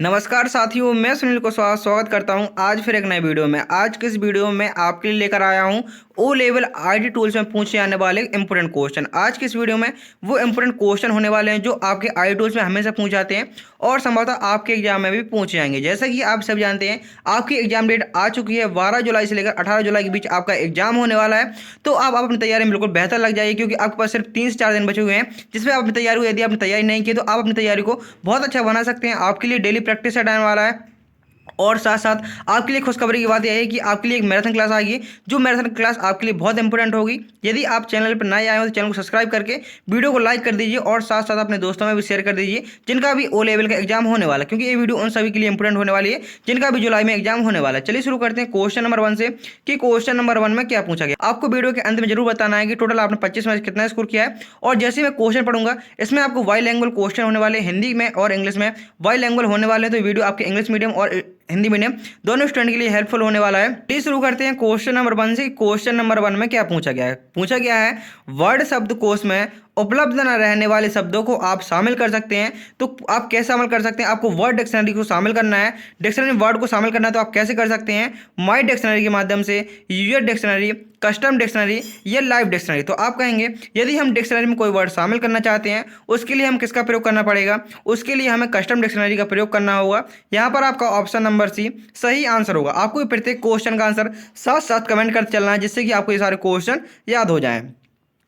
नमस्कार साथियों, मैं सुनील को स्वागत करता हूं आज फिर एक नए वीडियो में। आज के इस वीडियो में आपके लिए लेकर आया हूं ओ लेवल आईटी टूल्स में पूछे जाने वाले इंपोर्टेंट क्वेश्चन। आज की इस वीडियो में वो इंपोर्टेंट क्वेश्चन होने वाले हैं जो आपके आईटी टूल्स में हमेशा पूछ जाते हैं और संभवतः आपके एग्जाम में भी पूछे जाएंगे। जैसा कि आप सब जानते हैं, आपकी एग्जाम डेट आ चुकी है। 12 जुलाई से लेकर 18 जुलाई के बीच आपका एग्जाम होने वाला है। तो आप अपनी तैयारी में बिल्कुल बेहतर लग जाइए, क्योंकि आपके पास सिर्फ 3 से 4 दिन बचे हुए हैं जिसमें आप अपनी तैयारी को, यदि आपने तैयारी नहीं की तो आप अपनी तैयारी को बहुत अच्छा बना सकते हैं। आपके लिए डेली प्रैक्टिस सेट आने वाला है और साथ साथ आपके लिए खुशखबरी की बात यह है कि आपके लिए एक मैराथन क्लास आएगी, जो मैराथन क्लास आपके लिए बहुत इंपॉर्टेंट होगी। यदि आप चैनल पर नए आए हो तो चैनल को सब्सक्राइब करके वीडियो को लाइक कर दीजिए और साथ साथ अपने दोस्तों में भी शेयर कर दीजिए जिनका भी ओ लेवल का एग्जाम होने वाला है, क्योंकि ये वीडियो उन सभी के लिए इंपॉर्टेंट होने वाली है जिनका भी जुलाई में एग्जाम होने वाला है। चलिए शुरू करते हैं क्वेश्चन नंबर 1 से कि क्वेश्चन नंबर 1 में क्या पूछा गया। आपको वीडियो के अंत में जरूर बताना है कि टोटल आपने 25 में कितना स्कोर किया है। और जैसे मैं क्वेश्चन पढ़ूंगा, इसमें आपको बाइलैंग्वेज क्वेश्चन होने वाले, हिंदी में और इंग्लिश में बाइलैंग्वेज होने वाले हैं। तो वीडियो आपके इंग्लिश मीडियम और हिंदी मीडियम दोनों स्टूडेंट के लिए हेल्पफुल होने वाला है। चलिए शुरू करते हैं क्वेश्चन नंबर 1 से। क्वेश्चन नंबर 1 में क्या पूछा गया है। पूछा गया है वर्ड शब्दकोश में उपलब्ध न रहने वाले शब्दों को आप शामिल कर सकते हैं। तो आप कैसे शामिल कर सकते हैं? आपको वर्ड डिक्शनरी को शामिल करना है। डिक्शनरी में वर्ड को शामिल करना है तो आप कैसे कर सकते हैं? माई डिक्शनरी के माध्यम से, यूजर डिक्शनरी, कस्टम डिक्शनरी या लाइव डिक्शनरी। तो आप कहेंगे यदि हम डिक्शनरी में कोई वर्ड शामिल करना चाहते हैं उसके लिए हम किसका प्रयोग करना पड़ेगा? उसके लिए हमें कस्टम डिक्शनरी का प्रयोग करना होगा। यहाँ पर आपका ऑप्शन नंबर सी सही आंसर होगा। आपको प्रत्येक क्वेश्चन का आंसर साथ साथ कमेंट करते चलना है, जिससे कि आपको ये सारे क्वेश्चन याद हो जाएं।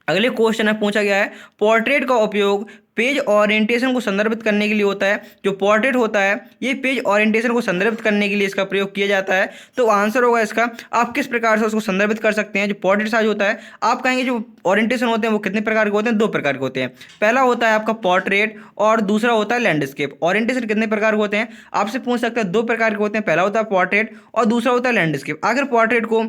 अगले क्वेश्चन में पूछा गया है पोर्ट्रेट का उपयोग पेज ओरिएंटेशन को संदर्भित करने के लिए होता है। जो पोर्ट्रेट होता है ये पेज ओरिएंटेशन को संदर्भित करने के लिए इसका प्रयोग किया जाता है। तो आंसर होगा इसका, आप किस प्रकार से उसको संदर्भित कर सकते हैं। जो पोर्ट्रेट साइज होता है, आप कहेंगे जो ओरिएंटेशन होते हैं वो कितने प्रकार के होते हैं? 2 प्रकार के होते हैं। पहला होता है आपका पोर्ट्रेट और दूसरा होता है लैंडस्केप। ओरिएंटेशन कितने प्रकार के होते हैं आपसे पूछ सकते हैं? 2 प्रकार के होते हैं। पहला होता है पोर्ट्रेट और दूसरा होता है लैंडस्केप। अगर पोर्ट्रेट को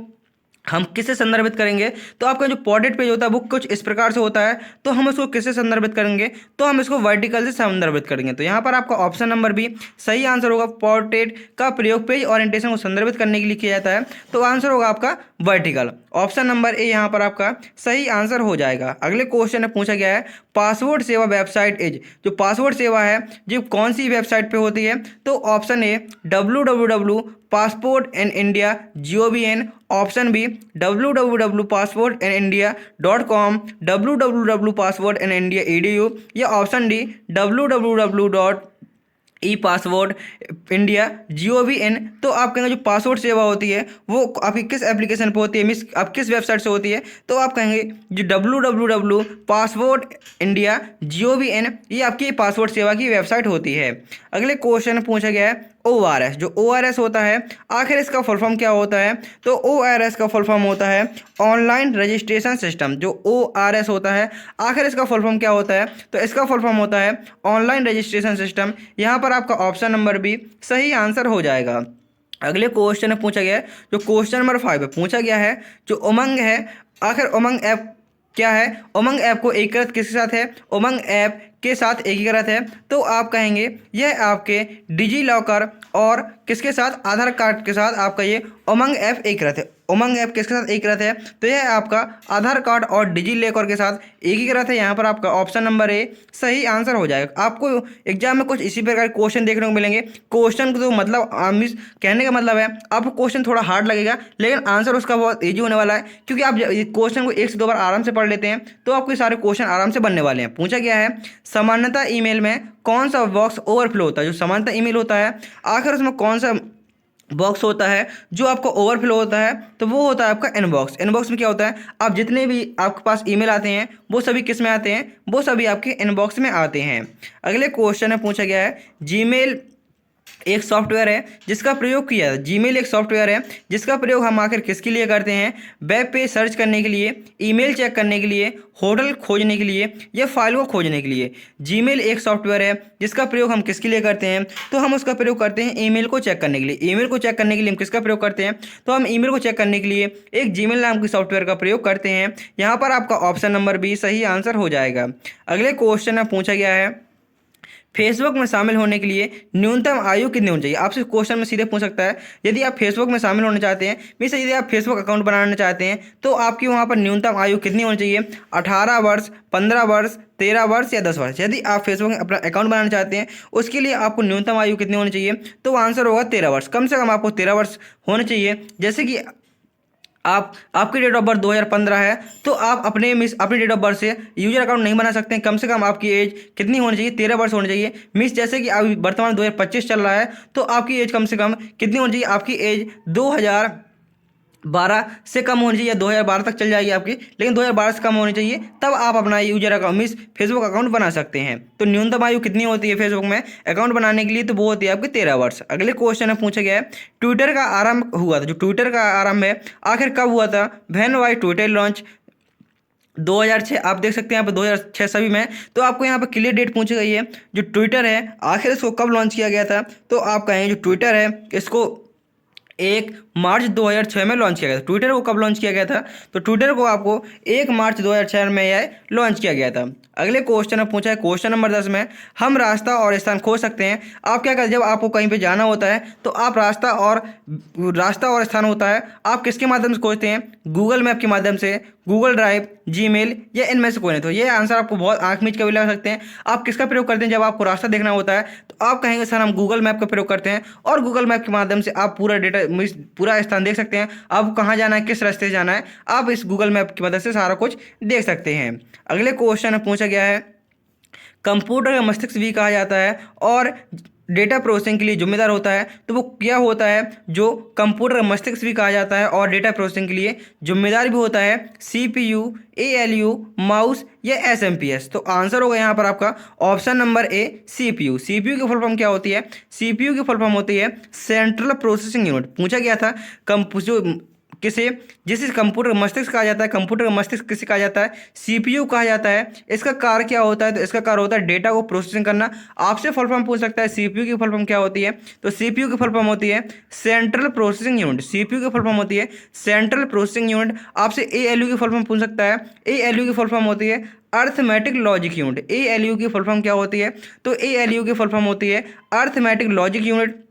हम किससे संदर्भित करेंगे तो आपका जो पोर्ट्रेट पेज होता है वो कुछ इस प्रकार से होता है। तो हम इसको किससे संदर्भित करेंगे? तो हम इसको वर्टिकल से संदर्भित करेंगे। तो यहाँ पर आपका ऑप्शन नंबर बी सही आंसर होगा। पोर्ट्रेट का प्रयोग पेज ओरिएंटेशन को संदर्भित करने के लिए किया जाता है। तो आंसर होगा आपका वर्टिकल। ऑप्शन नंबर ए यहाँ पर आपका सही आंसर हो जाएगा। अगले क्वेश्चन में पूछा गया है पासपोर्ट सेवा वेबसाइट इज। जो पासपोर्ट सेवा है जो कौन सी वेबसाइट पे होती है? तो option A www passport in India GOVN, option B www.passportinindia.com, www.passportindia.edu या option D www. E password India GOVN। तो आप कहेंगे जो पासवर्ड सेवा होती है वो आपकी किस एप्लीकेशन पर होती है, मीन्स आप किस वेबसाइट से होती है? तो आप कहेंगे जो www पासवर्ड इंडिया GOVN ये आपकी पासवर्ड सेवा की वेबसाइट होती है। अगले क्वेश्चन पूछा गया है ORS। जो ORS होता है आखिर इसका फुल फॉर्म क्या होता है? तो ORS का फुल फॉर्म होता है ऑनलाइन रजिस्ट्रेशन सिस्टम। जो ORS होता है आखिर इसका फुल फॉर्म क्या होता है? तो इसका फुल फॉर्म होता है ऑनलाइन रजिस्ट्रेशन सिस्टम। यहाँ पर आपका ऑप्शन नंबर बी सही आंसर हो जाएगा। अगले क्वेश्चन में पूछा गया है जो क्वेश्चन नंबर 5 है, पूछा गया है जो उमंग है आखिर उमंग ऐप क्या है? उमंग ऐप को एकीकृत किसके साथ है? उमंग ऐप के साथ एकीकृत है। तो आप कहेंगे यह आपके डिजी लॉकर और किसके साथ? आधार कार्ड के साथ आपका ये उमंग ऐप एकीकृत है। उमंग ऐप किसके साथ एकीकृत है? तो यह आपका आधार कार्ड और डिजी लॉकर के साथ एकीकृत है। यहाँ पर आपका ऑप्शन नंबर ए सही आंसर हो जाएगा। आपको एग्जाम में कुछ इसी प्रकार के क्वेश्चन देखने को मिलेंगे। क्वेश्चन को तो मतलब मीन्स कहने का मतलब है आपको क्वेश्चन थोड़ा हार्ड लगेगा, लेकिन आंसर उसका बहुत ईजी होने वाला है, क्योंकि आप क्वेश्चन को 1 से 2 बार आराम से पढ़ लेते हैं तो आपके सारे क्वेश्चन आराम से बनने वाले हैं। पूछा गया है सामान्यतः ईमेल में कौन सा बॉक्स ओवरफ्लो होता है? जो सामान्यतः ईमेल होता है आखिर उसमें कौन सा बॉक्स होता है जो आपको ओवरफ्लो होता है? तो वो होता है आपका इनबॉक्स। इनबॉक्स में क्या होता है? आप जितने भी आपके पास ईमेल आते हैं वो सभी किस में आते हैं? वो सभी आपके इनबॉक्स में आते हैं। अगले क्वेश्चन में पूछा गया है जीमेल एक सॉफ्टवेयर है जिसका प्रयोग किया है। जीमेल एक सॉफ्टवेयर है जिसका प्रयोग हम आखिर किसके लिए करते हैं? वेब पे सर्च करने के लिए, ईमेल चेक करने के लिए, होटल खोजने के लिए या फाइल को खोजने के लिए। जीमेल एक सॉफ्टवेयर है जिसका प्रयोग हम किसके लिए करते हैं? तो हम उसका प्रयोग करते हैं ईमेल को चेक करने के लिए। ईमेल को चेक करने के लिए हम किसका प्रयोग करते हैं? तो हम ईमेल को चेक करने के लिए एक जीमेल नाम की सॉफ्टवेयर का प्रयोग करते हैं। यहाँ पर आपका ऑप्शन नंबर बी सही आंसर हो जाएगा। अगले क्वेश्चन में पूछा गया है फेसबुक में शामिल होने के लिए न्यूनतम आयु कितनी होनी चाहिए? आपसे क्वेश्चन में सीधे पूछ सकता है। यदि आप फेसबुक में शामिल होना चाहते हैं, मीन्स यदि आप फेसबुक अकाउंट बनाना चाहते हैं, तो आपकी वहाँ पर न्यूनतम आयु कितनी होनी चाहिए? 18 वर्ष, 15 वर्ष, 13 वर्ष या 10 वर्ष। यदि आप फेसबुक में अपना अकाउंट बनाना चाहते हैं, उसके लिए आपको न्यूनतम आयु कितनी होनी चाहिए? तो आंसर होगा 13 वर्ष। कम से कम आपको 13 वर्ष होने चाहिए। जैसे कि आपकी डेट ऑफ बर्थ 2015 है, तो आप अपनी डेट ऑफ बर्थ से यूजर अकाउंट नहीं बना सकते हैं। कम से कम आपकी एज कितनी होनी चाहिए? 13 वर्ष होनी चाहिए। जैसे कि अभी वर्तमान 2025 चल रहा है, तो आपकी एज कम से कम कितनी होनी चाहिए? आपकी एज 2012 से कम होनी चाहिए, या 2012 तक चल जाएगी आपकी, लेकिन 2012 से कम होनी चाहिए, तब आप अपना यूजर अकाउंट फेसबुक अकाउंट बना सकते हैं। तो न्यूनतम आयु कितनी होती है फेसबुक में अकाउंट बनाने के लिए? तो वो होती है आपकी 13 वर्ष। अगले क्वेश्चन में पूछा गया है, ट्विटर का आरंभ हुआ था, जो ट्विटर का आरंभ है आखिर कब हुआ था? When was Twitter launch? 2006। आप देख सकते हैं यहाँ पर 2006 सभी में। तो आपको यहाँ पर क्लियर डेट पूछी गई है। जो ट्विटर है आखिर इसको कब लॉन्च किया गया था? तो आप कहेंगे जो ट्विटर है इसको 1 मार्च 2006 में लॉन्च किया गया था। ट्विटर को कब लॉन्च किया गया था? तो ट्विटर को आपको 1 मार्च 2006 में यह लॉन्च किया गया था। अगले क्वेश्चन में पूछा है, क्वेश्चन नंबर 10 में, हम रास्ता और स्थान खोज सकते हैं। आप क्या करते हैं? जब आपको कहीं पे जाना होता है, तो आप रास्ता और स्थान होता है, आप किसके माध्यम से खोजते हैं? गूगल मैप के माध्यम से, गूगल ड्राइव, जीमेल, या इनमें से कोई नहीं। तो ये आंसर आपको बहुत आंख मीच कर भी लगा सकते हैं। आप किसका प्रयोग करते हैं जब आपको रास्ता देखना होता है? तो आप कहेंगे सर हम गूगल मैप का प्रयोग करते हैं, और गूगल मैप के माध्यम से आप पूरा स्थान देख सकते हैं। आपको कहाँ जाना है, किस रास्ते से जाना है, आप इस गूगल मैप की मदद से सारा कुछ देख सकते हैं। अगले क्वेश्चन में पूछा गया है, कंप्यूटर का मस्तिष्क भी कहा जाता है और डेटा प्रोसेसिंग के लिए जिम्मेदार होता है। तो वो क्या होता है जो कंप्यूटर का मस्तिष्क भी कहा जाता है और डेटा प्रोसेसिंग के लिए जिम्मेदार भी होता है? CPU, ALU, माउस या SMPS? तो आंसर होगा यहाँ पर आपका option number A, CPU। CPU की फुल फॉर्म क्या होती है? CPU की फुल फॉर्म होती है सेंट्रल प्रोसेसिंग यूनिट। पूछा गया था जिसे कंप्यूटर का मस्तिष्क कहा जाता है। कंप्यूटर का मस्तिष्क किसे कहा जाता है? CPU कहा जाता है। इसका कार्य क्या होता है? तो इसका कार्य होता है डेटा को प्रोसेसिंग करना। आपसे फुल फॉर्म पूछ सकता है CPU की फुल फॉर्म क्या होती है? तो CPU की फुल फॉर्म होती है सेंट्रल प्रोसेसिंग यूनिट। CPU की फुल फॉर्म होती है सेंट्रल प्रोसेसिंग यूनिट। आपसे ALU की फुल फॉर्म पूछ सकता है। ALU की फुल फॉर्म होती है अर्थमेटिक लॉजिक यूनिट। ALU की फुल फॉर्म क्या होती है? तो ALU की फुल फॉर्म होती है अर्थमेटिक लॉजिक यूनिट।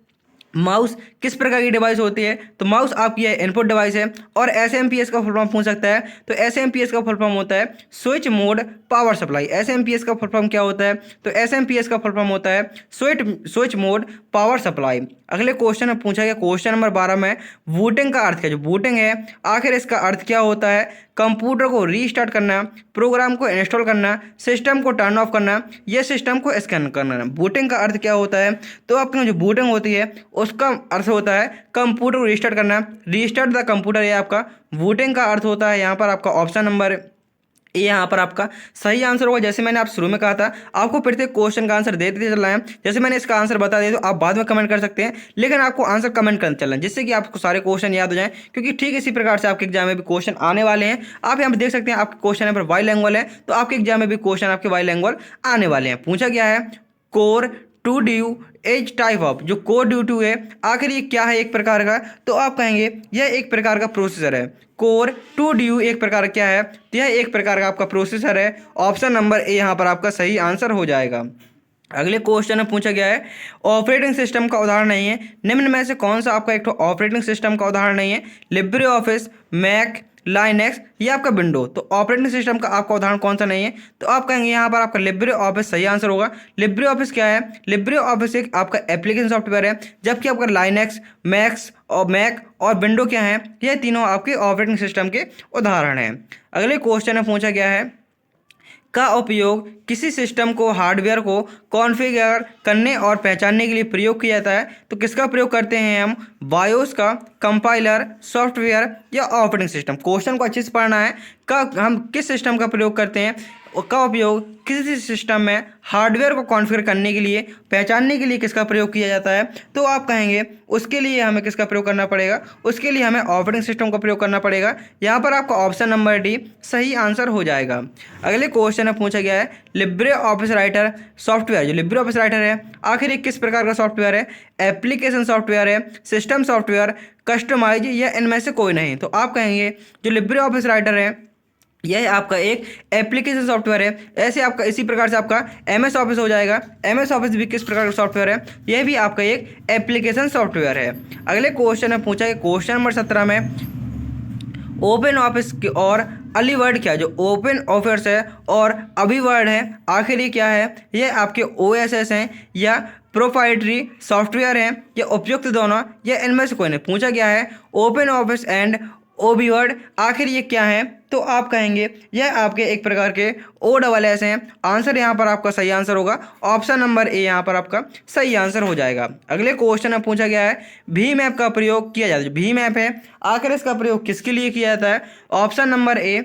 माउस किस प्रकार की डिवाइस होती है? तो माउस आपकी इनपुट डिवाइस है। और SMPS का फुल फॉर्म पूछ सकता है। तो SMPS का फुल फॉर्म होता है switch mode power supply. SMPS का फुल फॉर्म क्या होता है? तो SMPS का फुल फॉर्म होता है स्विच मोड पावर सप्लाई। अगले क्वेश्चन में पूछा गया, क्वेश्चन नंबर 12 में, बूटिंग का अर्थ क्या? जो बूटिंग है आखिर इसका अर्थ क्या होता है? कंप्यूटर को रीस्टार्ट करना, प्रोग्राम को इंस्टॉल करना, सिस्टम को टर्न ऑफ करना, या सिस्टम को स्कैन करना। बूटिंग का अर्थ क्या होता है? तो आपकी जो बूटिंग होती है उसका अर्थ होता है कंप्यूटर को रीस्टार्ट करना, रीस्टार्ट द कंप्यूटर, ये आपका बूटिंग का अर्थ होता है। यहाँ पर आपका ऑप्शन नंबर ये यहाँ पर आपका सही आंसर होगा। जैसे मैंने आप शुरू में कहा था, आपको प्रत्येक क्वेश्चन का आंसर देते चलना है। जैसे मैंने इसका आंसर बता दिया, तो आप बाद में कमेंट कर सकते हैं, लेकिन आपको आंसर कमेंट करना चलना है, जिससे कि आपको सारे क्वेश्चन याद हो जाएं। क्योंकि ठीक इसी प्रकार से आपके एग्जाम में भी क्वेश्चन आने वाले हैं। आप यहाँ पर देख सकते हैं आपके क्वेश्चन यहाँ पर बाइलिंगुअल है, तो आपके एग्जाम में भी क्वेश्चन आपके बाइलिंगुअल आने वाले हैं। पूछा गया है Core 2DU as type of. जो कोर ड्यू है आखिर ये क्या है एक प्रकार का? तो आप कहेंगे यह एक प्रकार का प्रोसेसर है। कोर 2DU एक प्रकार क्या है? तो यह एक प्रकार का आपका प्रोसेसर है। ऑप्शन नंबर ए यहाँ पर आपका सही आंसर हो जाएगा। अगले क्वेश्चन में पूछा गया है, ऑपरेटिंग सिस्टम का उदाहरण नहीं है, निम्न में से कौन सा आपका एक तो ऑपरेटिंग सिस्टम का उदाहरण नहीं है? लिब्रे ऑफिस, मैक, लाइनेक्स, ये आपका विंडो। तो ऑपरेटिंग सिस्टम का आपका उदाहरण कौन सा नहीं है? तो आप कहेंगे यहाँ पर आपका लिब्रे ऑफिस सही आंसर होगा। लिब्रे ऑफिस क्या है? लिब्रे ऑफिस एक आपका एप्लीकेशन सॉफ्टवेयर है, जबकि आपका लाइनेक्स, मैक और विंडो क्या है? ये तीनों आपके ऑपरेटिंग सिस्टम के उदाहरण हैं। अगले क्वेश्चन में पूछा गया है, का उपयोग किसी सिस्टम को हार्डवेयर को कॉन्फ़िगर करने और पहचानने के लिए प्रयोग किया जाता है। तो किसका प्रयोग करते हैं हम? बायोस का, कंपाइलर, सॉफ्टवेयर या ऑपरेटिंग सिस्टम। क्वेश्चन को अच्छे से पढ़ना है। हम किस सिस्टम का प्रयोग करते हैं, का उपयोग किसी सिस्टम में हार्डवेयर को कॉन्फ़िगर करने के लिए, पहचानने के लिए किसका प्रयोग किया जाता है? तो आप कहेंगे उसके लिए हमें किसका प्रयोग करना पड़ेगा? उसके लिए हमें ऑपरेटिंग सिस्टम का प्रयोग करना पड़ेगा। यहाँ पर आपका ऑप्शन नंबर डी सही आंसर हो जाएगा। अगले क्वेश्चन में पूछा गया है, लिब्रे ऑफिस राइटर सॉफ्टवेयर। जो लिब्रे ऑफिस राइटर है आखिर एक किस प्रकार का सॉफ्टवेयर है? एप्लीकेशन सॉफ्टवेयर है, सिस्टम सॉफ्टवेयर, कस्टमाइज या इनमें से कोई नहीं। तो आप कहेंगे जो लिब्रे ऑफिस राइटर है यह आपका एक एप्लीकेशन सॉफ्टवेयर है। ऐसे आपका इसी प्रकार से आपका एमएस ऑफिस हो जाएगा। एमएस ऑफिस भी किस प्रकार का सॉफ्टवेयर है, यह भी आपका एक एप्लीकेशन सॉफ्टवेयर है। अगले क्वेश्चन में पूछा है क्वेश्चन नंबर 17 में ओपन ऑफिस की और अली वर्ड क्या है। जो ओपन ऑफिस है और अभी वर्ड है, आखिर ये क्या है, ये आपके ओएसएस हैं या प्रोप्राइटरी सॉफ्टवेयर हैं या उपयुक्त दोनों, या इनमें से कोई नहीं। पूछा गया है Open Office and OB Word, आखिर ये क्या है, तो आप कहेंगे यह आपके एक प्रकार के OSS हैं। आंसर यहाँ पर आपका सही आंसर होगा ऑप्शन नंबर ए, यहाँ पर आपका सही आंसर हो जाएगा। अगले क्वेश्चन में पूछा गया है भीम ऐप का प्रयोग किया जाता है। भीम ऐप है, आखिर इसका प्रयोग किसके लिए किया जाता है। Option number a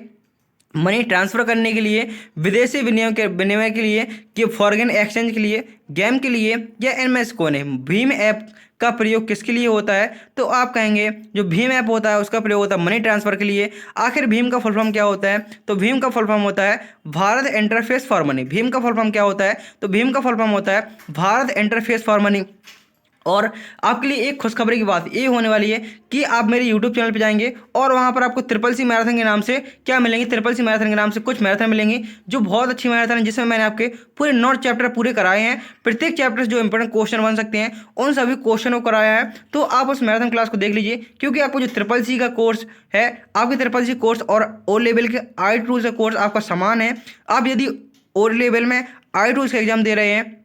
money transfer करने के लिए, विदेशी विनिमय के लिए, कि फॉरेन एक्सचेंज के लिए, गेम के लिए, या इनमें से कौन है। भीम ऐप का प्रयोग किसके लिए होता है, तो आप कहेंगे जो भीम ऐप होता है उसका प्रयोग होता है मनी ट्रांसफ़र के लिए। आखिर भीम का फुल फॉर्म क्या होता है, तो भीम का फुल फॉर्म होता है Bharat interface for money. Bhim का फुल फॉर्म क्या होता है, तो भीम का फुल फॉर्म होता है भारत इंटरफेस फॉर मनी। और आपके लिए एक खुशखबरी की बात ये होने वाली है कि आप मेरे यूट्यूब चैनल पे जाएंगे और वहाँ पर आपको ट्रिपल सी मैराथन के नाम से क्या मिलेंगे, ट्रिपल सी मैराथन के नाम से कुछ मैराथन मिलेंगी जो बहुत अच्छी मैराथन है, जिसमें मैंने आपके पूरे 9 चैप्टर पूरे कराए हैं। प्रत्येक चैप्टर जो इंपॉर्टेंट क्वेश्चन बन सकते हैं उन सभी क्वेश्चन को कराया है। तो आप उस मैराथन क्लास को देख लीजिए, क्योंकि आपको जो ट्रिपल सी का कोर्स है, आपके ट्रिपल सी कोर्स और ओ लेवल के आई टूल्स का कोर्स आपका समान है। आप यदि ओ लेवल में आई टूल्स का एग्जाम दे रहे हैं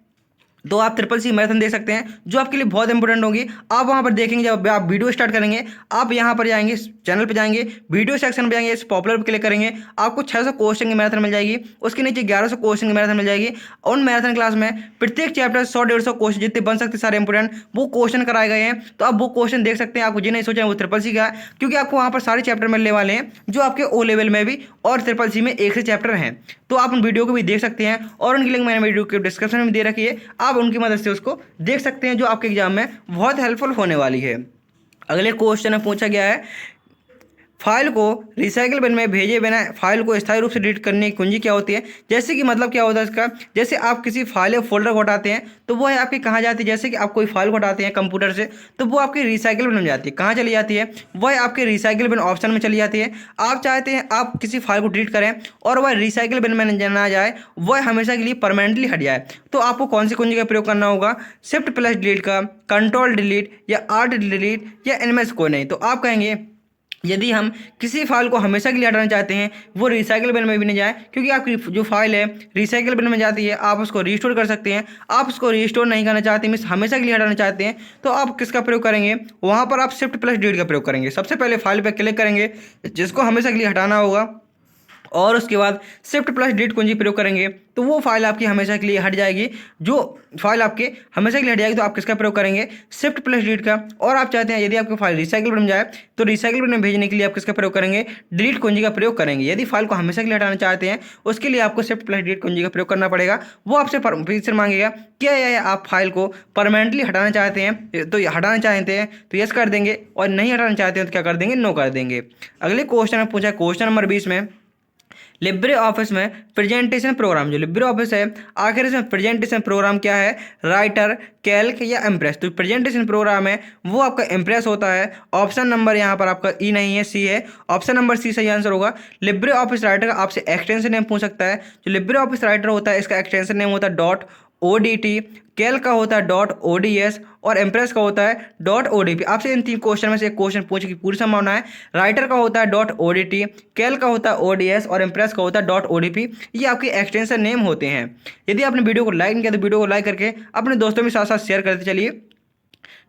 तो आप ट्रिपल सी मैराथन देख सकते हैं, जो आपके लिए बहुत इंपॉर्टेंट होगी। आप वहाँ पर देखेंगे, जब आप वीडियो स्टार्ट करेंगे, आप यहाँ पर जाएंगे, चैनल पे जाएंगे, वीडियो सेक्शन में जाएंगे, इस पॉपुलर पर क्लिक करेंगे, आपको 600 क्वेश्चन की मैराथन मिल जाएगी। उसके नीचे 1100 क्वेश्चन की मैराथन मिल जाएगी। उन मैराथन क्लास में प्रत्येक चैप्टर 100-150 क्वेश्चन जितने बन सकते सारे इंपॉर्टेंट वो क्वेश्चन कराए गए हैं। तो आप वो क्वेश्चन देख सकते हैं। आपको जो नहीं सोचा वो ट्रिपल सी का है, क्योंकि आपको वहाँ पर सारे चैप्टर मिलने वाले हैं जो आपके ओ लेवल में भी और ट्रिपल सी में एक से चैप्टर हैं। तो आप उन वीडियो को भी देख सकते हैं और उनकी लिंक मैंने वीडियो के डिस्क्रिप्शन में दे रखी है, आप उनकी मदद से उसको देख सकते हैं, जो आपके एग्जाम में बहुत हेल्पफुल होने वाली है। अगले क्वेश्चन में पूछा गया है फाइल को रिसाइकल बिन में भेजे बिना फाइल को स्थायी रूप से डिलीट करने की कुंजी क्या होती है। जैसे कि मतलब क्या होता है इसका, जैसे आप किसी फाइल या फोल्डर को हटाते हैं तो वो है आपकी कहाँ जाती है। जैसे कि आप कोई फाइल को हटाते हैं कंप्यूटर से तो वो आपकी रिसाइकल बिन में जाती है। कहाँ चली जाती है, वह आपके रिसाइकल बिन ऑप्शन में चली जाती है। आप चाहते हैं आप किसी फाइल को डिलीट करें और वह रिसाइकल बिन में ना जाए, वह हमेशा के लिए परमानेंटली हट जाए, तो आपको कौन सी कुंजी का प्रयोग करना होगा, शिफ्ट प्लस डिलीट का, कंट्रोल डिलीट या आर्ट डिलीट, या इनमें से कोई नहीं। तो आप कहेंगे यदि हम किसी फाइल को हमेशा के लिए हटाना चाहते हैं, वो रिसाइकल बिन में भी नहीं जाए, क्योंकि आपकी जो फाइल है रिसाइकल बिन में जाती है, आप उसको रीस्टोर कर सकते हैं। आप उसको रीस्टोर नहीं करना चाहते, मीन्स हमेशा के लिए हटाना चाहते हैं, तो आप किसका प्रयोग करेंगे, वहाँ पर आप शिफ्ट प्लस डिलीट का प्रयोग करेंगे। सबसे पहले फाइल पर क्लिक करेंगे जिसको हमेशा के लिए हटाना होगा, और उसके बाद शिफ्ट प्लस डिलीट कुंजी प्रयोग करेंगे तो वो फाइल आपकी हमेशा के लिए हट जाएगी। जो फाइल आपके हमेशा के लिए हट जाएगी तो आप किसका प्रयोग करेंगे, शिफ्ट प्लस डिलीट का। और आप चाहते हैं यदि आपकी फाइल रिसाइकल बिन में जाए तो रिसाइकल बिन में भेजने के लिए आप किसका प्रयोग करेंगे, डिलीट कुंजी का प्रयोग करेंगे। यदि फाइल को हमेशा के लिए हटाना चाहते हैं उसके लिए आपको शिफ्ट प्लस डिलीट कुंजी का प्रयोग करना पड़ेगा। वो आपसे परमिशन मांगेगा क्या आप फाइल को परमानेंटली हटाना चाहते हैं, तो हटाना चाहते हैं तो यस कर देंगे, और नहीं हटाना चाहते हैं तो क्या कर देंगे, नो कर देंगे। अगले क्वेश्चन में पूछा क्वेश्चन नंबर 20 में लिब्रे ऑफिस में प्रेजेंटेशन प्रोग्राम। जो लिब्रे ऑफिस है आखिर इसमें प्रेजेंटेशन प्रोग्राम क्या है, राइटर, कैल्क या इम्प्रेस। तो प्रेजेंटेशन प्रोग्राम है वो आपका इम्प्रेस होता है। ऑप्शन नंबर यहाँ पर आपका ई नहीं है, सी है। ऑप्शन नंबर सी सही आंसर होगा। लिब्रे ऑफिस राइटर का आपसे एक्सटेंशन नेम पूछ सकता है। जो लिब्रे ऑफिस राइटर होता है इसका एक्सटेंशन नेम होता है .odt, कैल का होता है .ods और इम्प्रेस का होता है .odp। आपसे इन 3 क्वेश्चन में से एक क्वेश्चन पूछने की पूरी संभावना है। राइटर का होता है .odt, कैल का होता है ods और इम्प्रेस का होता है .odp। ये आपके एक्सटेंशन नेम होते हैं। यदि आपने वीडियो को लाइक नहीं किया तो वीडियो को लाइक करके अपने दोस्तों के साथ साथ शेयर करते चलिए।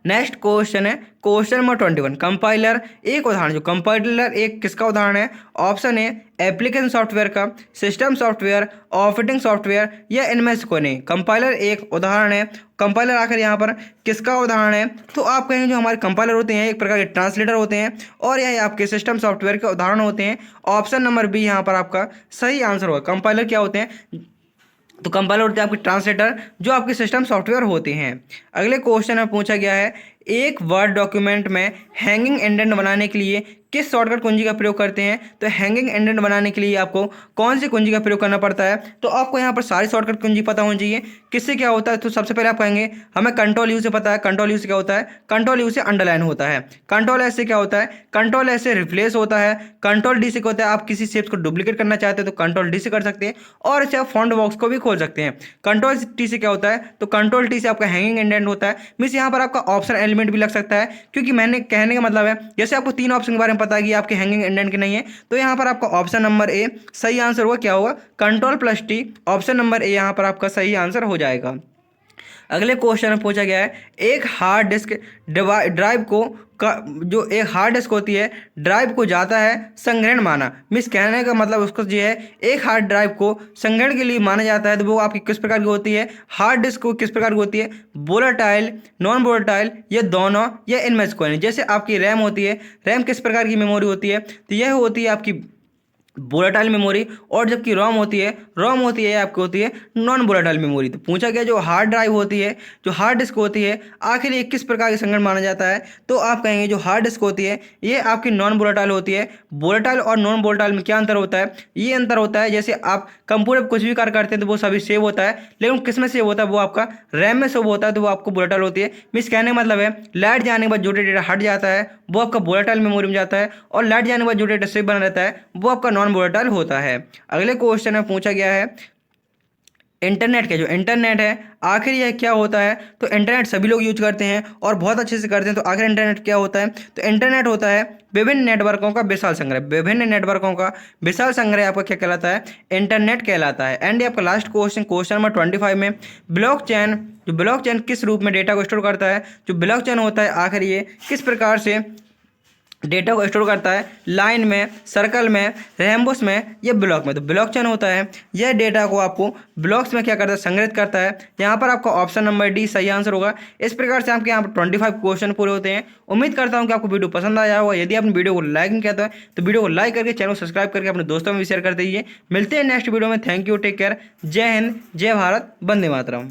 नेक्स्ट क्वेश्चन है क्वेश्चन नंबर 21 कंपाइलर एक उदाहरण। जो कंपाइलर एक किसका उदाहरण है, ऑप्शन है एप्लीकेशन सॉफ्टवेयर का, सिस्टम सॉफ्टवेयर, ऑपरेटिंग सॉफ्टवेयर या इनमें से कोई नहीं। कंपाइलर एक उदाहरण है। कंपाइलर आखिर यहाँ पर किसका उदाहरण है, तो आप कहेंगे जो हमारे कंपाइलर होते हैं एक प्रकार के ट्रांसलेटर होते हैं और यह आपके सिस्टम सॉफ्टवेयर के उदाहरण होते हैं। ऑप्शन नंबर बी यहाँ पर आपका सही आंसर होगा। कंपाइलर क्या होते हैं, तो कंपाइलर होते हैं आपके ट्रांसलेटर जो आपके सिस्टम सॉफ्टवेयर होते हैं। अगले क्वेश्चन में पूछा गया है एक वर्ड डॉक्यूमेंट में हैंगिंग इंडेंट बनाने के लिए किस शॉर्टकट कुंजी का प्रयोग करते हैं? तो हैंगिंग इंडेंट बनाने के लिए आपको कौन सी कुंजी का प्रयोग करना पड़ता है? तो आपको यहाँ पर सारी शॉर्टकट कुंजी पता होनी चाहिए। किससे क्या होता है? तो सबसे पहले आप कहेंगे हमें कंट्रोल यू से पता है। कंट्रोल यू से क्या होता है? कंट्रोल यू से अंडरलाइन होता है। कंट्रोल एस से क्या होता है? कंट्रोल एस से रिप्लेस होता है। कंट्रोल डी से क्या होता है? आप किसी शेप्स को डुप्लीकेट करना चाहते हैं तो कंट्रोल डी से कर सकते हैं, और इसे आप फॉन्ट बॉक्स को भी खोल सकते हैं। कंट्रोल टी से क्या होता है? तो कंट्रोल टी से आपका हैंगिंग इंडेंट होता है। मीन्स यहाँ पर आपका ऑप्शन एलिमेंट भी लग सकता है, क्योंकि मैंने कहने का मतलब है जैसे आपको 3 ऑप्शन के बारे में पता है कि आपके हैंगिंग इंडेंट के नहीं है, तो यहाँ पर आपका ऑप्शन नंबर ए सही आंसर होगा। क्या होगा? Control plus T. Option number A यहाँ पर आपका सही आंसर हो जाएगा। अगले क्वेश्चन में पूछा गया है, एक हार्ड डिस्क ड्राइव को जो एक हार्ड डिस्क होती है ड्राइव को जाता है संग्रहण माना। मिस कहने का मतलब उसको जो है एक हार्ड ड्राइव को संग्रहण के लिए माना जाता है, तो वो आपकी किस प्रकार की होती है? हार्ड डिस्क को किस प्रकार की होती है? वोलेटाइल, नॉन वोलेटाइल, या दोनों, या इनमें से कोई नहीं। जैसे आपकी रैम होती है, रैम किस प्रकार की मेमोरी होती है? तो यह होती है आपकी वोलेटाइल मेमोरी, और जबकि रोम होती है आपकी होती है नॉन वोलेटाइल मेमोरी। तो पूछा गया जो हार्ड ड्राइव होती है, जो हार्ड डिस्क होती है, आखिर ये किस प्रकार के संगठन माना जाता है? तो आप कहेंगे जो हार्ड डिस्क होती है ये आपकी नॉन वोलेटाइल होती है। वोलेटाइल और नॉन वोलेटाइल में क्या अंतर होता है? ये अंतर होता है जैसे आप कंप्यूटर पर कुछ भी कार्य करते हैं तो वो सभी सेव होता है, लेकिन किस में सेव होता है? वो आपका रैम में सेव होता है, तो वो आपको वोलेटाइल होती है। मीन्स कहने का मतलब है लाइट जाने के बाद जो डेटा हट जाता है वो आपका वोलेटाइल मेमोरी में जाता है, और लाइट जाने के बाद जो डेटा सेव बना रहता है वो आपका नॉन वोलेटाइल होता है। अगले क्वेश्चन में पूछा गया है इंटरनेट के जो इंटरनेट है आखिर यह क्या होता है? तो इंटरनेट सभी लोग यूज करते हैं और बहुत अच्छे से करते हैं। तो आखिर इंटरनेट क्या होता है? तो इंटरनेट होता है विभिन्न नेटवर्कों का विशाल संग्रह। विभिन्न नेटवर्कों का विशाल संग्रह आपका क्या कहलाता है? इंटरनेट कहलाता है। एंड आपका लास्ट क्वेश्चन नंबर 25 में ब्लॉकचेन किस रूप में डेटा को स्टोर करता है? जो ब्लॉकचेन होता है आखिर ये किस प्रकार से डेटा को स्टोर करता है? लाइन में, सर्कल में, रेम्बोस में, या ब्लॉक में? तो ब्लॉकचेन होता है यह डेटा को आपको ब्लॉक्स में क्या करता है? संग्रहित करता है। यहाँ पर आपका ऑप्शन नंबर डी सही आंसर होगा। इस प्रकार से आपके यहाँ पर 25 क्वेश्चन पूरे होते हैं। उम्मीद करता हूँ कि आपको वीडियो पसंद आया होगा। यदि आपने वीडियो को लाइक नहीं किया तो वीडियो को लाइक करके चैनल को सब्सक्राइब करके अपने दोस्तों में भी शेयर कर दीजिए। मिलते हैं नेक्स्ट वीडियो में। थैंक यू, टेक केयर, जय हिंद, जय भारत, वंदे मातरम।